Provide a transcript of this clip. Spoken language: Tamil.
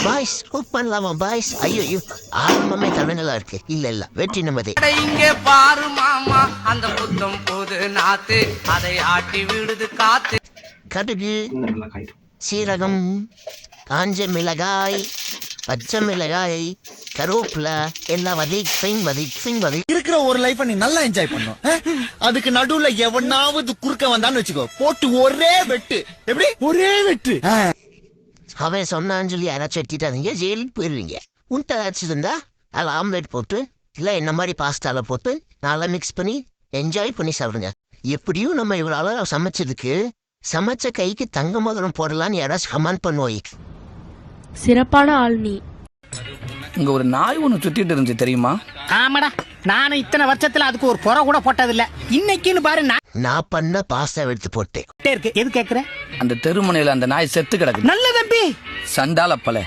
பாய்ஸ் குக் பண்ணலாமா பாய்ஸ்? ஐயோ ஆரம்பமே தமிழ்ல இருக்கு. இல்ல வெற்றி நமதே. இங்கே பாரு மாமா அந்த புத்தம் போது நாத்து அதை ஆட்டி விடுது காத்து. கடுகு, சீரகம், காஞ்ச மிளகாய், பச்சை மிளகாய், கருவேப்பிலை எல்லாம் வதக்கி இருக்கிற ஒரு லைஃப் நீ நல்லா என்ஜாய் பண்ணும். அதுக்கு நடுவுல எவனாவது குறுக்க வந்தான்னு வச்சுக்கோ, போட்டு ஒரே வெட்டு. எப்படி ஒரே வெட்டு? அவன் சொன்னான்னு சொல்லி யாராச்சும் எட்டிட்டாதீங்க, ஜெயிலுக்கு போயிடுவீங்க. உன்ட்ட ஏதாச்சும் இருந்தா அதில் ஆம்லேட் போட்டு இல்லை என்ன மாதிரி பாஸ்தாவில் போட்டு நல்லா மிக்ஸ் பண்ணி என்ஜாய் பண்ணி சாப்பிடுங்க. எப்படியும் நம்ம இவ்வளோ அளவு சமைச்சதுக்கு சமைச்ச கைக்கு தங்க மோதிரம் போடலான்னு யாராச்சும் கமெண்ட் பண்ணுவோய். சிறப்பான ஆள் நீ. இங்க ஒரு நாய் ஒண்ணு சுத்திட்டு இருந்துச்சு தெரியுமா? ஆமாடா, நானும் இத்தனை வருஷத்துல அதுக்கு ஒரு புற கூட போட்டதில்ல. இன்னைக்குன்னு பாரு நான் பண்ண பாஸ்தா எடுத்து போட்டேன். எது கேக்குற? அந்த தெருமுனையில அந்த நாய் செத்து கிடக்கு. நல்ல தம்பி சண்டால பல